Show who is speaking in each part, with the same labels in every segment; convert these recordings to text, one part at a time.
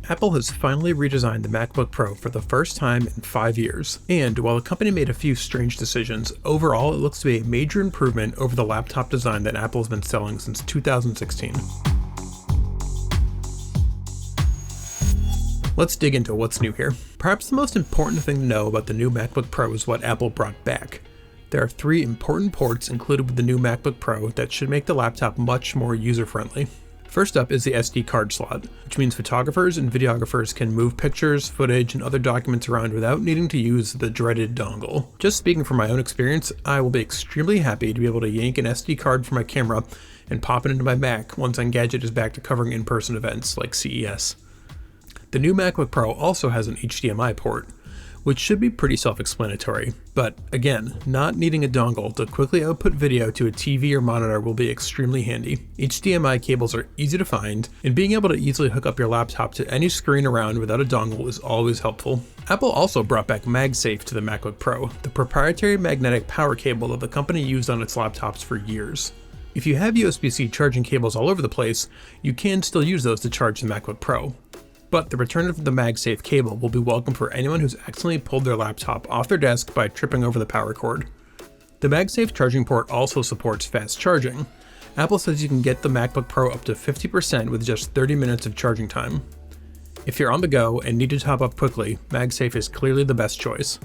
Speaker 1: Apple has finally redesigned the MacBook Pro for the first time in 5 years, and while the company made a few strange decisions, overall it looks to be a major improvement over the laptop design that Apple has been selling since 2016. Let's dig into what's new here. Perhaps the most important thing to know about the new MacBook Pro is what Apple brought back. There are 3 important ports included with the new MacBook Pro that should make the laptop much more user-friendly. First up is the SD card slot, which means photographers and videographers can move pictures, footage, and other documents around without needing to use the dreaded dongle. Just speaking from my own experience, I will be extremely happy to be able to yank an SD card from my camera and pop it into my Mac once Engadget is back to covering in-person events like CES. The new MacBook Pro also has an HDMI port, which should be pretty self-explanatory, but again, not needing a dongle to quickly output video to a TV or monitor will be extremely handy. HDMI cables are easy to find, and being able to easily hook up your laptop to any screen around without a dongle is always helpful. Apple also brought back Magsafe to the MacBook Pro, the proprietary magnetic power cable that the company used on its laptops for years. If you have USB-C charging cables all over the place, you can still use those to charge the MacBook Pro. But the return of the MagSafe cable will be welcome for anyone who's accidentally pulled their laptop off their desk by tripping over the power cord. The MagSafe charging port also supports fast charging. Apple says you can get the MacBook Pro up to 50% with just 30 minutes of charging time. If you're on the go and need to top up quickly, MagSafe is clearly the best choice.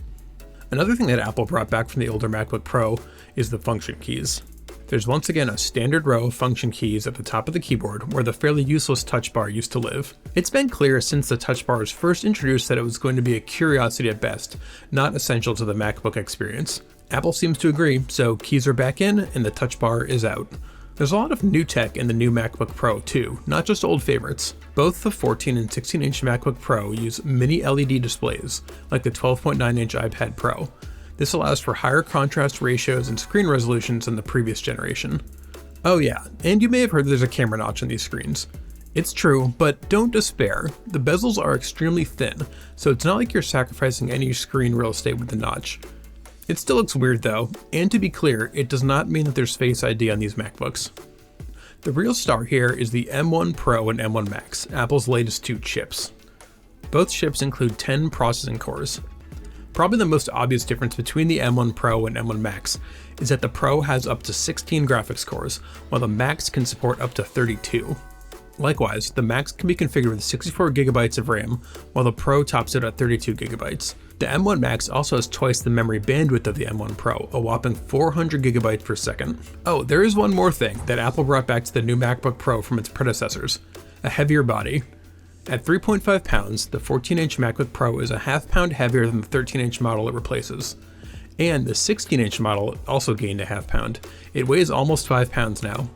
Speaker 1: Another thing that Apple brought back from the older MacBook Pro is the function keys. There's once again a standard row of function keys at the top of the keyboard where the fairly useless touch bar used to live. It's been clear since the touch bar was first introduced that it was going to be a curiosity at best, not essential to the MacBook experience. Apple seems to agree, so keys are back in and the touch bar is out. There's a lot of new tech in the new MacBook Pro too, not just old favorites. Both the 14 and 16-inch MacBook Pro use mini LED displays, like the 12.9-inch iPad Pro. This allows for higher contrast ratios and screen resolutions than the previous generation. Oh yeah, and you may have heard there's a camera notch on these screens. It's true, but don't despair. The bezels are extremely thin, so it's not like you're sacrificing any screen real estate with the notch. It still looks weird though, and to be clear, it does not mean that there's Face ID on these MacBooks. The real star here is the M1 Pro and M1 Max, Apple's latest 2 chips. Both chips include 10 processing cores. Probably the most obvious difference between the M1 Pro and M1 Max is that the Pro has up to 16 graphics cores, while the Max can support up to 32. Likewise, the Max can be configured with 64GB of RAM, while the Pro tops out at 32GB. The M1 Max also has twice the memory bandwidth of the M1 Pro, a whopping 400GB per second. Oh, there is one more thing that Apple brought back to the new MacBook Pro from its predecessors: a heavier body. At 3.5 pounds, the 14-inch MacBook Pro is a half pound heavier than the 13-inch model it replaces. And the 16-inch model also gained a half pound. It weighs almost 5 pounds now.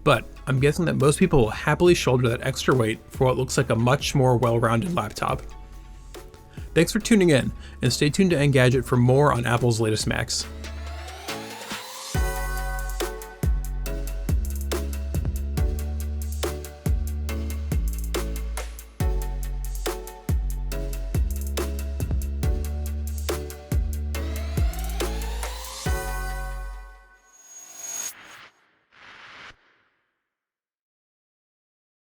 Speaker 1: But I'm guessing that most people will happily shoulder that extra weight for what looks like a much more well-rounded laptop. Thanks for tuning in, and stay tuned to Engadget for more on Apple's latest Macs.